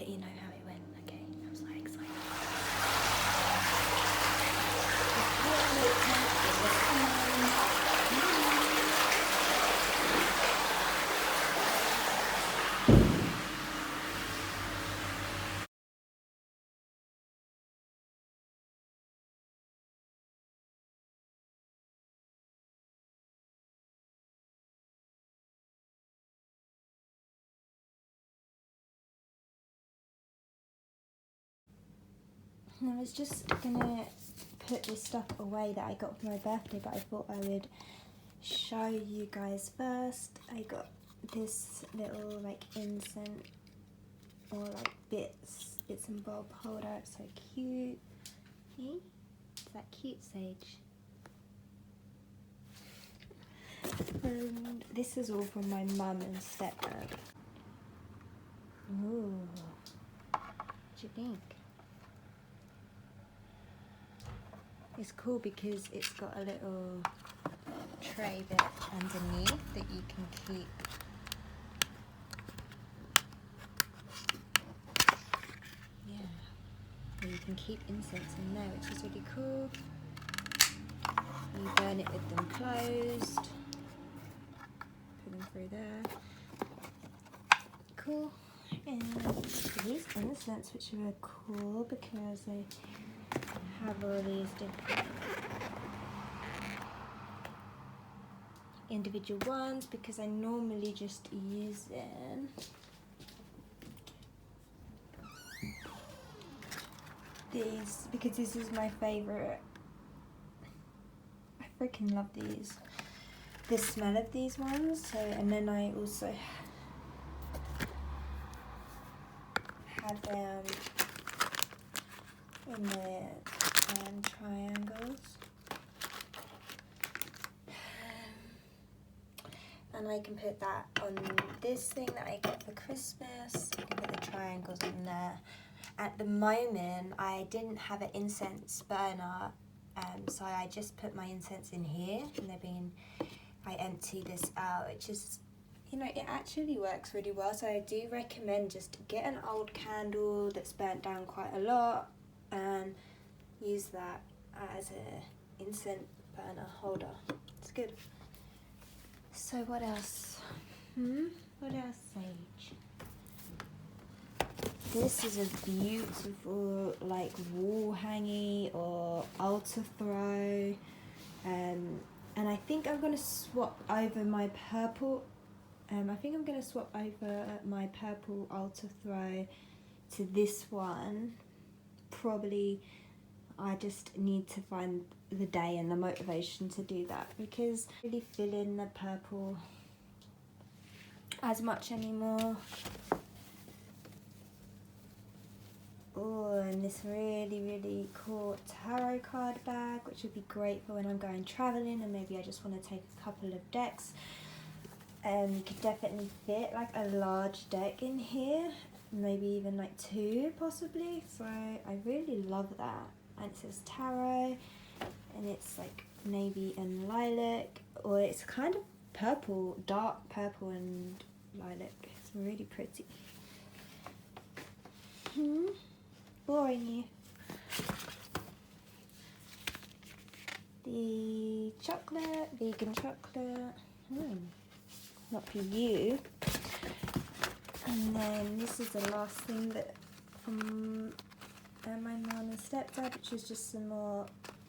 let you know how it went. Okay, I'm so excited. I was just gonna put this stuff away that I got for my birthday, but I thought I would show you guys first. I got this little like incense or like bits and bob holder. It's so cute. See? It's that cute sage. And this is all from my mum and stepdad. Ooh. What do you think? It's cool because it's got a little tray bit underneath that you can keep where you can keep incense in there, which is really cool. You burn it with them closed. Put them through there. Cool. And these incense, which are cool because they have all these different individual ones, because I normally just use them these because this is my favorite. I freaking love these. The smell of these ones. So, and then I also have them in the triangles, and I can put that on this thing that I got for Christmas. I can put the triangles on there. At the moment I didn't have an incense burner, so I just put my incense in here, and I empty this out, which is, you know, it actually works really well. So I do recommend just get an old candle that's burnt down quite a lot and use that as a incense burner holder. It's good. So what else? What else, Sage? This is a beautiful like wall hangy or altar throw, and I think I'm gonna swap over my purple. I think I'm gonna swap over my purple altar throw to this one. Probably I just need to find the day and the motivation to do that, because I really feel in the purple as much anymore. Oh, and this really, really cool tarot card bag, which would be great for when I'm going traveling and maybe I just want to take a couple of decks. You could definitely fit like a large deck in here, maybe even like 2 possibly. So I really love that. And it says tarot, and it's like navy and lilac, or it's kind of purple, dark purple and lilac. It's really pretty. Boring you. The chocolate, vegan chocolate. Not for you. And then this is the last thing that from my mum and stepdad, which is just some more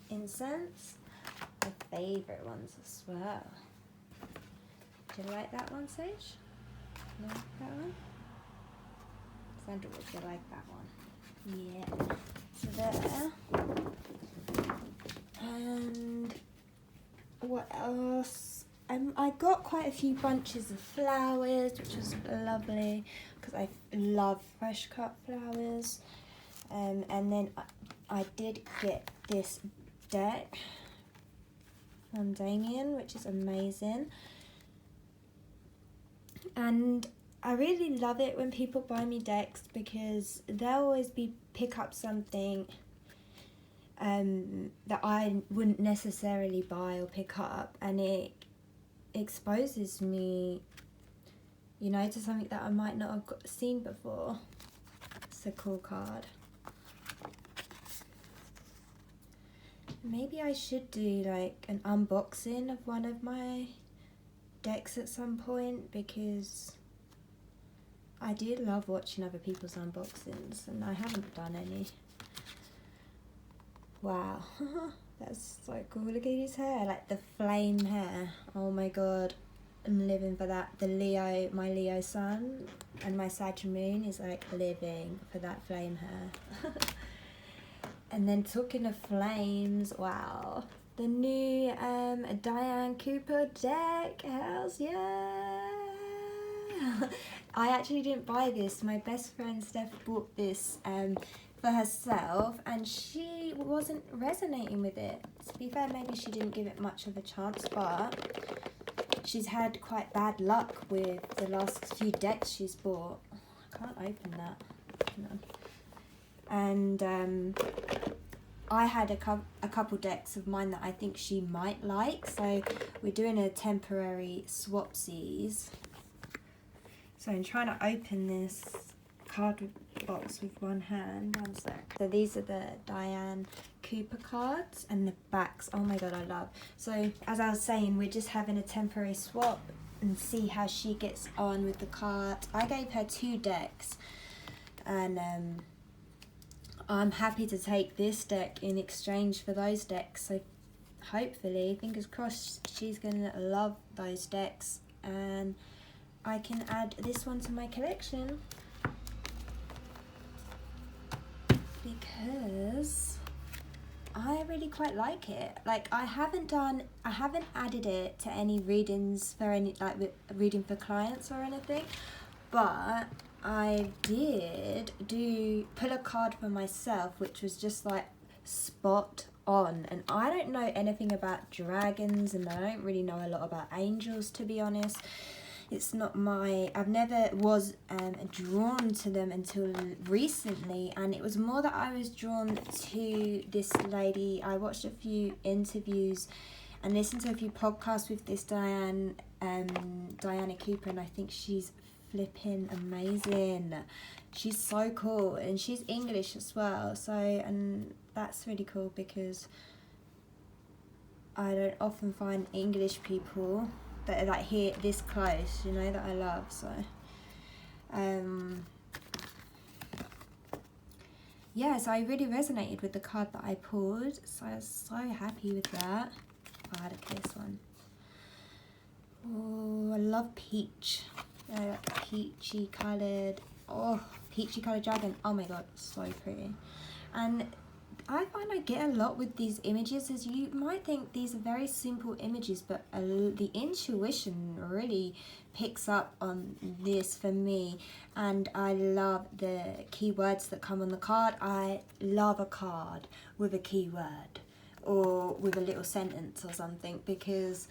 incense. My favourite ones as well. Do you like that one, Sage? No, that one? Sandra, would you like that one? Yeah. So there. And what else? I got quite a few bunches of flowers, which was lovely because I love fresh cut flowers. And then I did get this deck from Damien, which is amazing. And I really love it when people buy me decks, because they'll always pick up something that I wouldn't necessarily buy or pick up, and it exposes me, you know, to something that I might not have seen before. a cool card. Maybe I should do like an unboxing of one of my decks at some point, because I do love watching other people's unboxings and I haven't done any. Wow. That's so cool. Look at his hair, like the flame hair. Oh my god, I'm living for that. The Leo, my Leo sun and my Sagittarius moon is like living for that flame hair. And then talking of flames, wow, the new Diane Cooper deck, hells yeah. I actually didn't buy this. My best friend Steph bought this for herself and she wasn't resonating with it. To be fair, maybe she didn't give it much of a chance, but she's had quite bad luck with the last few decks she's bought. I can't open that. No. And I had a couple decks of mine that I think she might like, so we're doing a temporary swapsies. So I'm trying to open this card box with one hand. One sec. So these are the Diane Cooper cards and the backs. Oh my god, I love. So as I was saying, we're just having a temporary swap and see how she gets on with the cards. I gave her 2 decks and I'm happy to take this deck in exchange for those decks. So hopefully, fingers crossed, she's gonna love those decks and I can add this one to my collection, because I really quite like it. Like I haven't added it to any readings for any, like reading for clients or anything, but I did pull a card for myself which was just like spot on, and I don't know anything about dragons and I don't really know a lot about angels, to be honest. It's not my, I've never was drawn to them until recently, and it was more that I was drawn to this lady. I watched a few interviews and listened to a few podcasts with this Diana Cooper, and I think she's flipping amazing. She's so cool and she's English as well, so, and that's really cool because I don't often find English people that are like here this close, you know, that I love. So yeah, so I really resonated with the card that I pulled, so I was so happy with that. I had a case one. Oh, I love peach. Peachy coloured, oh, peachy coloured dragon. Oh my god, so pretty. And I find I get a lot with these images, as you might think these are very simple images, but the intuition really picks up on this for me, and I love the keywords that come on the card. I love a card with a keyword or with a little sentence or something, because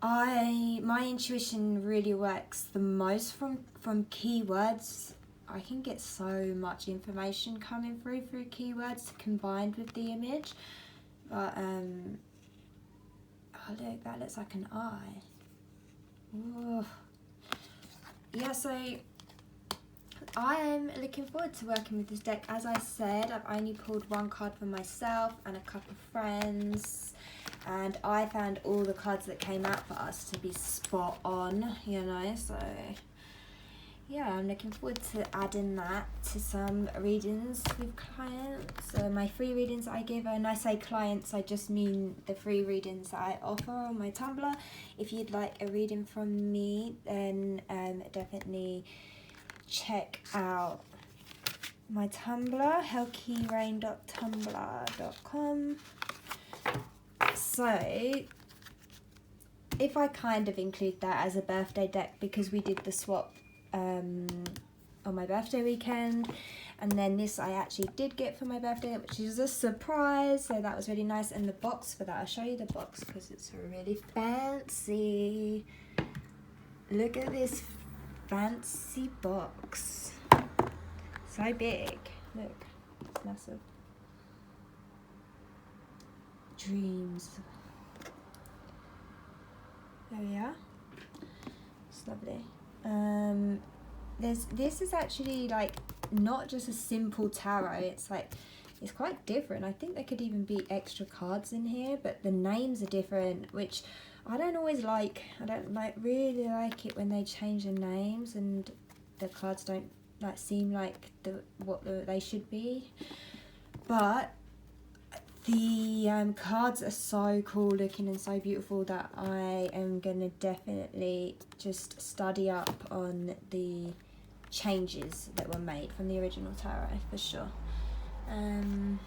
my intuition really works the most from keywords. I can get so much information coming through keywords combined with the image. But oh look, that looks like an eye. Ooh. Yeah, so I am looking forward to working with this deck. As I said, I've only pulled 1 card for myself and a couple of friends, and I found all the cards that came out for us to be spot on, you know, so yeah, I'm looking forward to adding that to some readings with clients. So my free readings I give, and I say clients, I just mean the free readings that I offer on my Tumblr. If you'd like a reading from me, then definitely check out my Tumblr, hellkeyrain.tumblr.com. So if I kind of include that as a birthday deck, because we did the swap on my birthday weekend, and then this I actually did get for my birthday, which is a surprise, so that was really nice. And the box for that, I'll show you the box because it's really fancy. Look at this fancy box, so big, look, it's massive. Dreams, there we are, it's lovely. This is actually like not just a simple tarot. It's like, it's quite different. I think there could even be extra cards in here, but the names are different, which I don't always like. I don't really like it when they change the names and the cards don't like seem like they should be. But the cards are so cool looking and so beautiful that I am gonna definitely just study up on the changes that were made from the original tarot for sure. And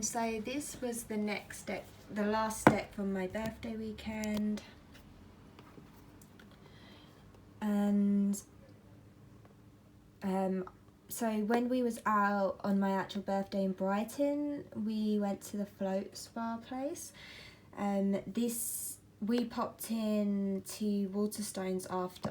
so this was the next step, the last step from my birthday weekend. And so when we was out on my actual birthday in Brighton, we went to the Float Spa place. We popped in to Waterstones after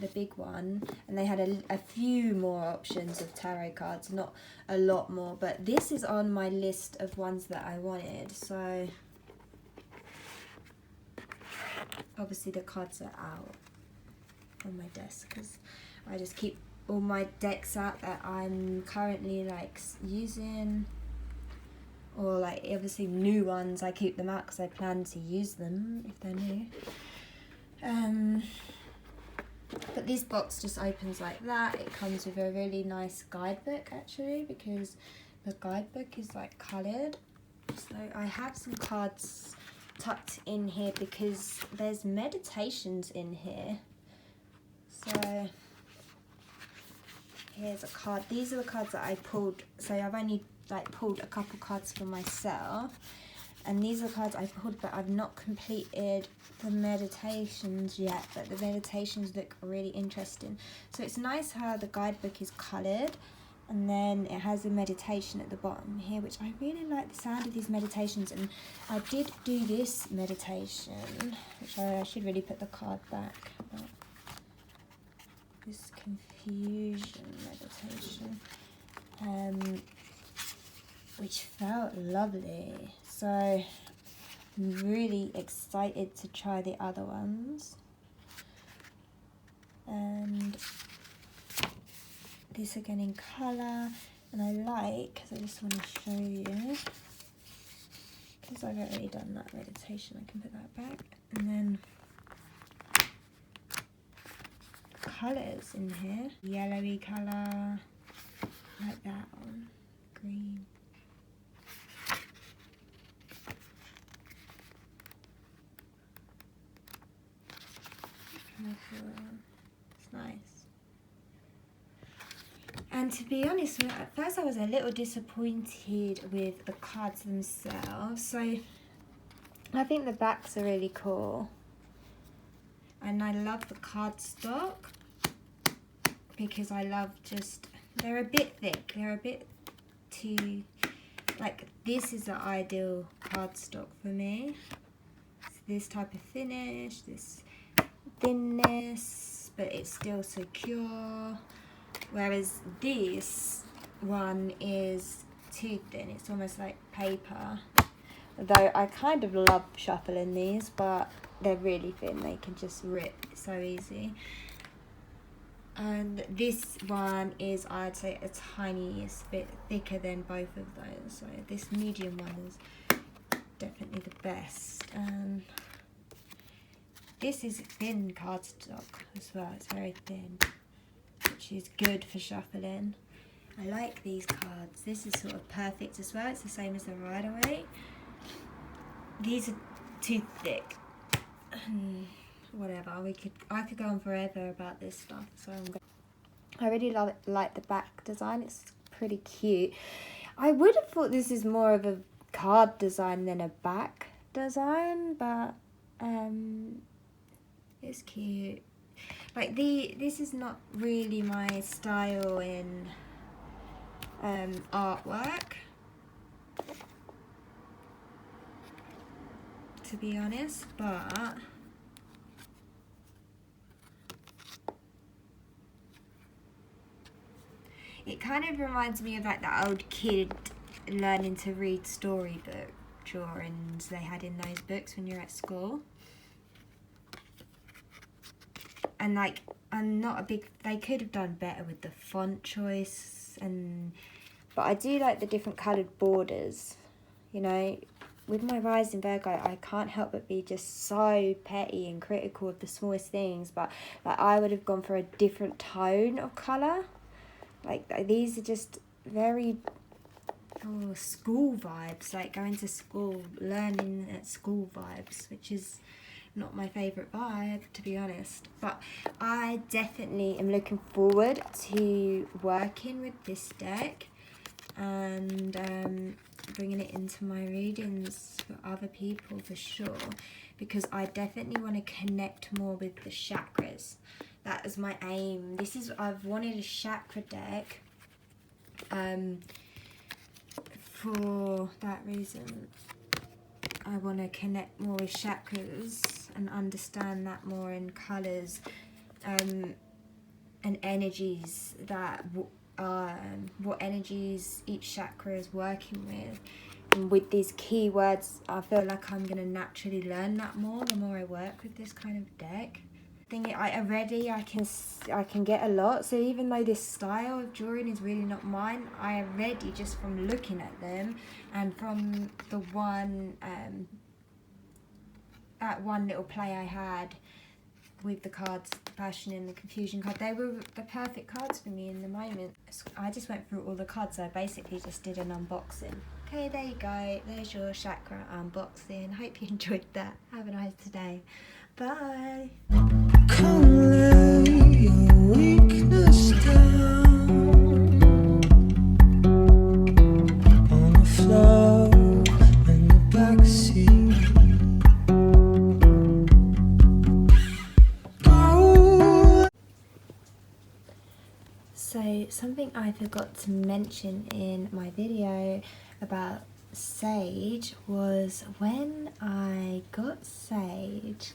the big one, and they had a few more options of tarot cards, not a lot more, but this is on my list of ones that I wanted. So obviously the cards are out on my desk because I just keep all my decks out that I'm currently like using, or like obviously new ones. I keep them out because I plan to use them if they're new. But this box just opens like that. It comes with a really nice guidebook actually, because the guidebook is like coloured. So I have some cards tucked in here because there's meditations in here. So here's a card. These are the cards that I pulled. So I've only like pulled a couple cards for myself, and these are the cards I pulled, but I've not completed the meditations yet, but the meditations look really interesting. So it's nice how the guidebook is coloured, and then it has a meditation at the bottom here, which I really like the sound of these meditations. And I did do this meditation, which I should really put the card back, but this confusion meditation, which felt lovely. So I'm really excited to try the other ones. And this again in colour, and I like, because I just want to show you, because I've already done that meditation, I can put that back. And then colours in here, yellowy colour, like that one, green. It's nice. And to be honest, at first I was a little disappointed with the cards themselves. So I think the backs are really cool. And I love the cardstock because I love they're a bit thick. They're a bit too, like, this is the ideal cardstock for me. It's this type of finish, this thinness, but it's still secure. Whereas this one is too thin. It's almost like paper. Though I kind of love shuffling these, but they're really thin. They can just rip so easy. And this one is, I'd say, a tiniest bit thicker than both of those. So this medium one is definitely the best. This is thin cardstock as well. It's very thin, which is good for shuffling. I like these cards. This is sort of perfect as well. It's the same as the Rider-Waite. These are too thick. Whatever. I could go on forever about this stuff. So I really like the back design. It's pretty cute. I would have thought this is more of a card design than a back design, but it's cute. Like this is not really my style in artwork, to be honest, but it kind of reminds me of like that old kid learning to read storybook drawings they had in those books when you're at school. and like, I'm not a big, they could have done better with the font choice, but I do like the different coloured borders, you know. With my rising Virgo, I can't help but be just so petty and critical of the smallest things, but like I would have gone for a different tone of colour. Like these are just very school vibes, like going to school, learning at school vibes, which is not my favourite vibe, to be honest. But I definitely am looking forward to working with this deck and bringing it into my readings for other people for sure, because I definitely want to connect more with the chakras. That is my aim. I've wanted a chakra deck for that reason. I want to connect more with chakras and understand that more in colours and energies, that what energies each chakra is working with. And with these keywords, I feel like I'm going to naturally learn that more the more I work with this kind of deck. I can get a lot, so even though this style of drawing is really not mine, I already, just from looking at them and from the one that one little play I had with the cards, Passion and the Confusion card, they were the perfect cards for me in the moment. I just went through all the cards, so I basically just did an unboxing. Okay, there you go, there's your chakra unboxing. Hope you enjoyed that. Have a nice day. Bye. Come lay your weakness down on the floor in the backseat. So something I forgot to mention in my video about Sage was when I got Sage,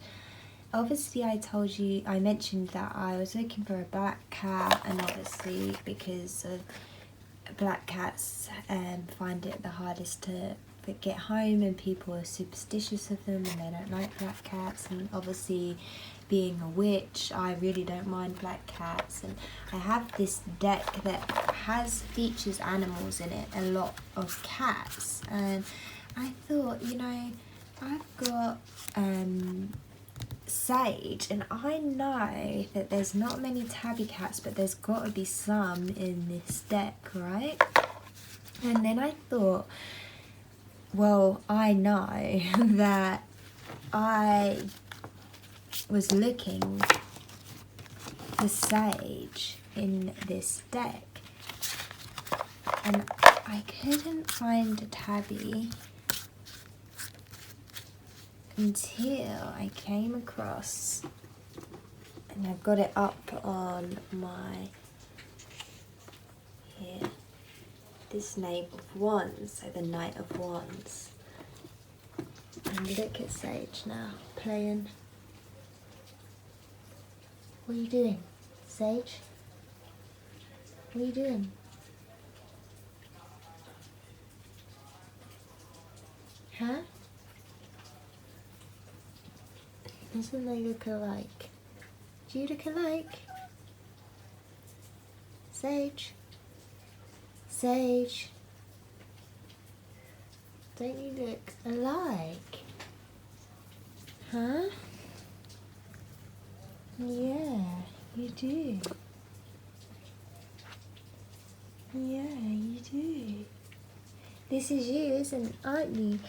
obviously I mentioned that I was looking for a black cat, and obviously because of black cats find it the hardest to get home, and people are superstitious of them and they don't like black cats, and obviously being a witch, I really don't mind black cats, and I have this deck that features animals in it, a lot of cats, and I thought, you know, I've got Sage, and I know that there's not many tabby cats, but there's got to be some in this deck, right? And then I thought, well, I know that I was looking for Sage in this deck, and I couldn't find a tabby until I came across, and I've got it up on my, here, this Knave of Wands, so the Knight of Wands. And look at Sage now, playing. What are you doing, Sage? What are you doing? Huh? Doesn't they look alike? Do you look alike? Sage? Sage? Don't you look alike? Huh? Yeah, you do. Yeah, you do. This is you, aren't you?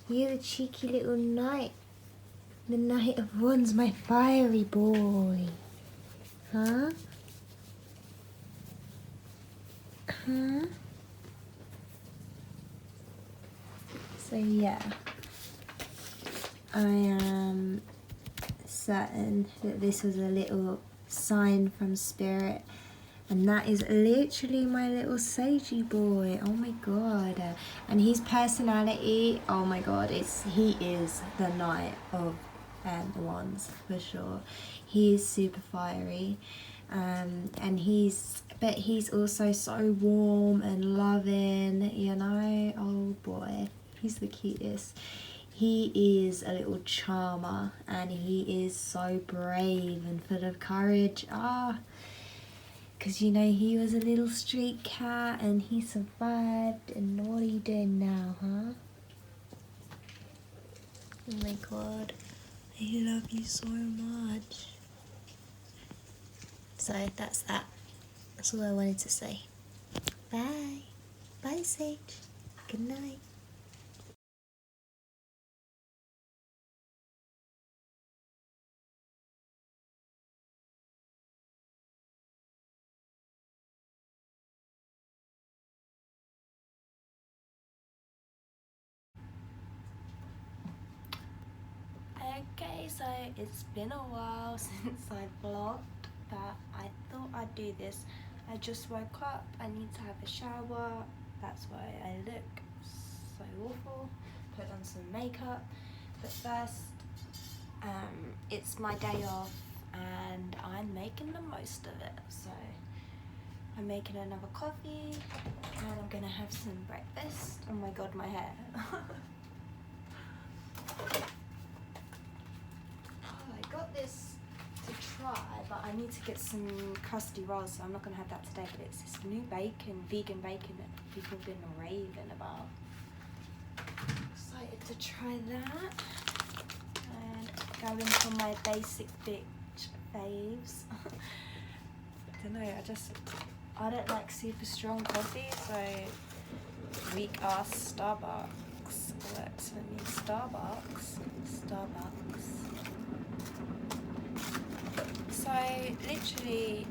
You're the cheeky little knight. The Knight of Wands, my fiery boy. Huh? Huh? So yeah, I am certain that this was a little sign from Spirit, and that is literally my little Sagey boy. Oh my god. And his personality, oh my god, he is the Knight of Wands for sure. He is super fiery, and he's also so warm and loving, you know. Oh boy, he's the cutest. He is a little charmer and he is so brave and full of courage. Because you know he was a little street cat and he survived, and what are you doing now, huh? Oh my god, I love you so much. So that's that. That's all I wanted to say. Bye. Bye, Sage. Good night. Okay, so it's been a while since I vlogged, but I thought I'd do this. I just woke up, I need to have a shower, that's why I look so awful, put on some makeup, but first, it's my day off and I'm making the most of it. So I'm making another coffee and I'm gonna have some breakfast. Oh my god, my hair. I got this to try, but I need to get some crusty rolls, so I'm not going to have that today. But it's this new bacon, vegan bacon that people have been raving about. Excited to try that. And going for my basic bitch faves. I don't know, I don't like super strong coffee, so weak ass Starbucks works for me. Starbucks. So literally,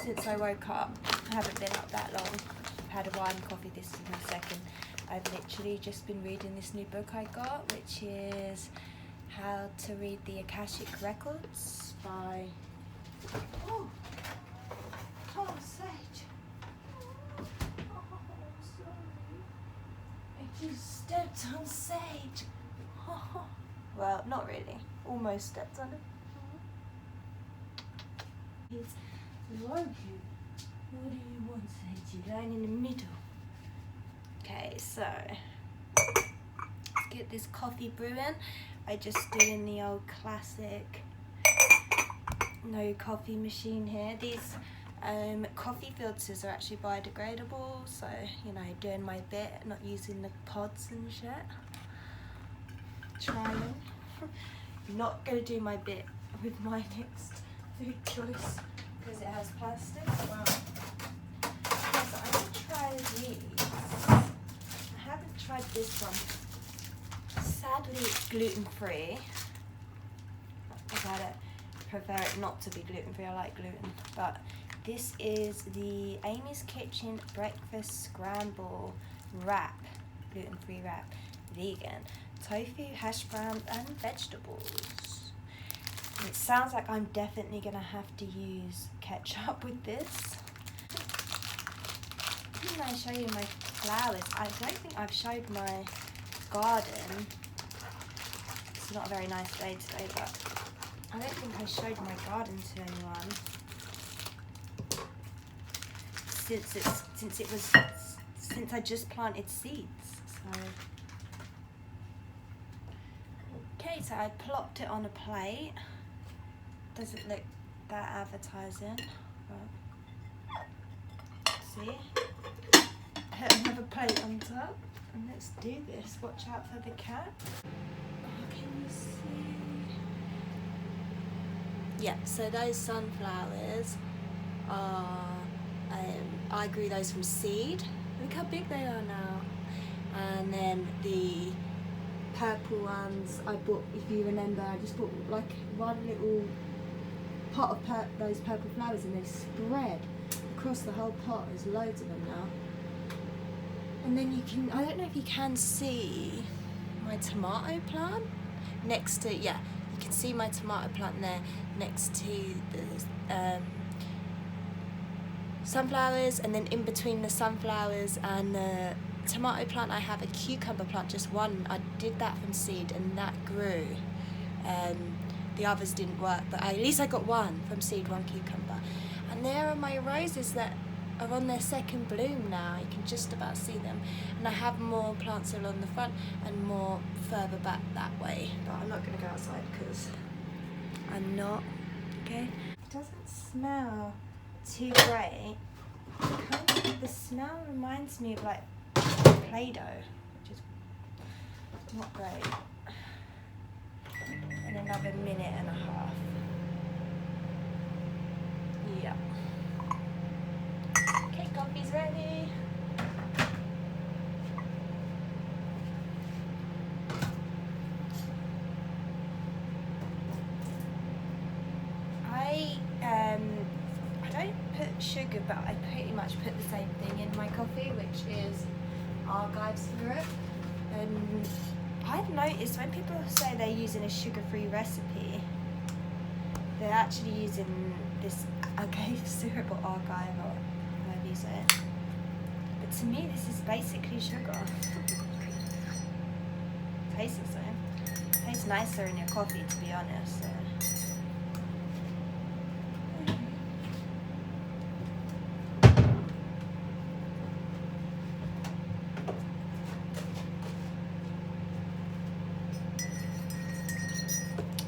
since I woke up, I haven't been up that long. I've had a wine coffee, this is my second. I've literally just been reading this new book I got, which is How to Read the Akashic Records by... Oh, Sage. Oh, sorry. I just stepped on Sage. Well, not really. Almost stepped on it. It's like you. What do you want, Sage? You're lying in the middle. Okay, so let's get this coffee brewing. I just doing the old classic no coffee machine here. These coffee filters are actually biodegradable, so you know, doing my bit, not using the pods and shit. Trying. Not gonna do my bit with my next food choice because it has plastic. Well, yes, I did try these. I haven't tried this one. Sadly, it's gluten-free. I prefer it not to be gluten-free. I like gluten, but this is the Amy's Kitchen Breakfast Scramble Wrap, gluten-free wrap, vegan. Tofu, hash browns and vegetables. It sounds like I'm definitely gonna have to use ketchup with this. Didn't I show you my flowers? I don't think I've showed my garden. It's not a very nice day today, but I don't think I showed my garden to anyone since I just planted seeds. So. Okay, so I plopped it on a plate. Doesn't look that advertising. But see? Put another plate on top. And let's do this. Watch out for the cat. Oh, can you see? Yeah, so those sunflowers are, I grew those from seed. Look how big they are now. And then the purple ones I bought, if you remember, I just bought like one little pot of those purple flowers, and they spread across the whole pot. There's loads of them now. And then you can, I don't know if you can see my tomato plant next to, yeah, you can see my tomato plant there next to the sunflowers, and then in between the sunflowers and the tomato plant I have a cucumber plant, just one. I did that from seed and that grew. The others didn't work, but at least I got one from seed, one cucumber. And there are my roses that are on their second bloom now. You can just about see them. And I have more plants along the front and more further back that way. But I'm not going to go outside because I'm not, okay? It doesn't smell too great. The smell reminds me of like Play-Doh, which is not great. In another minute and a half. Yeah. Okay, coffee's ready. I don't put sugar, but I pretty much put the same thing in my coffee, which is archive syrup. And I've noticed when people say they're using a sugar-free recipe, they're actually using this agave syrup or archive or however you say it. But to me, this is basically sugar. Tastes the same. Tastes nicer in your coffee, to be honest. So.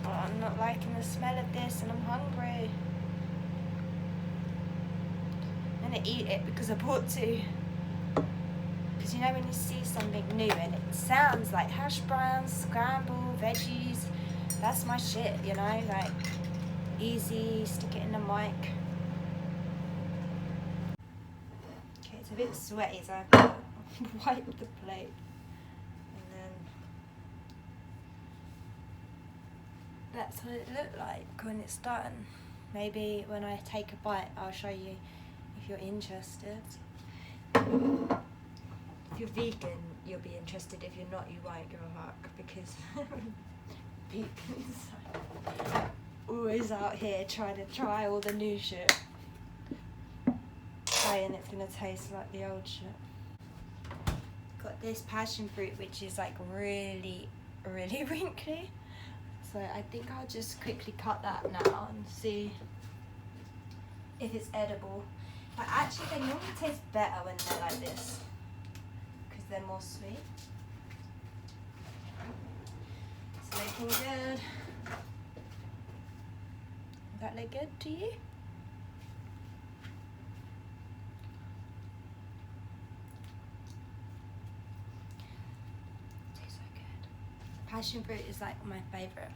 I'm not liking the smell of this and I'm hungry. I'm gonna eat it because I bought to. Because you know when you see something new and it sounds like hash browns, scrambled, veggies, that's my shit, you know, like easy, stick it in the mic. Okay, it's a bit sweaty so I have to wipe the plate. That's what it looked like when it's done. Maybe when I take a bite, I'll show you if you're interested. If you're vegan, you'll be interested. If you're not, you won't give a fuck because vegans are always out here trying to try all the new shit. Saying it's gonna taste like the old shit. Got this passion fruit, which is like really, really wrinkly. So I think I'll just quickly cut that now and see if it's edible. But actually they normally taste better when they're like this because they're more sweet. It's looking good. Does that look good to you? Tastes so good. Passion fruit is like my favorite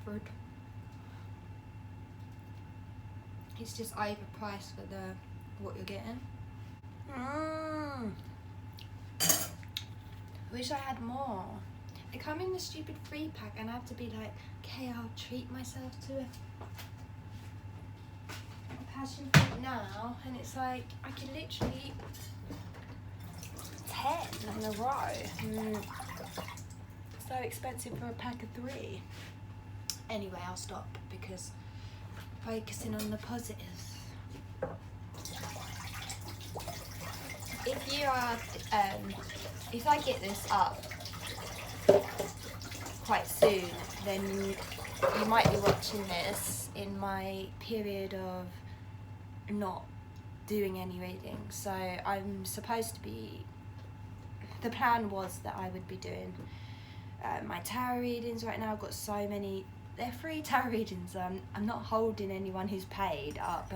fruit. It's just overpriced for what you're getting. Wish I had more. They come in the stupid free pack and I have to be like, okay, I'll treat myself to a passion fruit now, and it's like I can literally eat 10 in a row. So expensive for a pack of 3. Anyway, I'll stop because focusing on the positives. If you are, if I get this up quite soon, then you might be watching this in my period of not doing any reading. So I'm supposed to be, the plan was that I would be doing my tarot readings right now. I've got so many, they're free tarot readings. I'm not holding anyone who's paid up,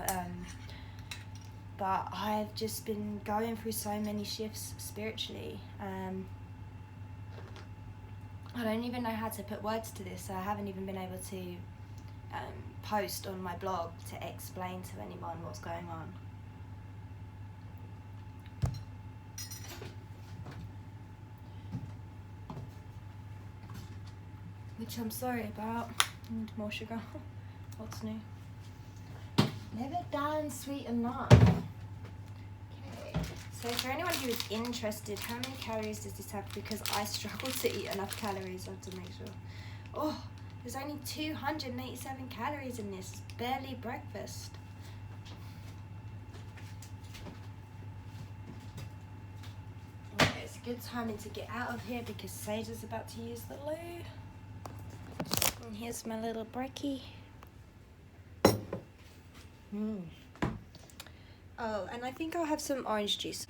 but I've just been going through so many shifts spiritually. I don't even know how to put words to this, so I haven't even been able to post on my blog to explain to anyone what's going on. Which I'm sorry about. Need more sugar. What's new? Never done sweet enough. Okay. So for anyone who is interested, how many calories does this have? Because I struggle to eat enough calories. I have to make sure. Oh, there's only 287 calories in this. Barely breakfast. Okay, it's a good timing to get out of here because Sage is about to use the loo. And here's my little brekkie. Oh, and I think I'll have some orange juice.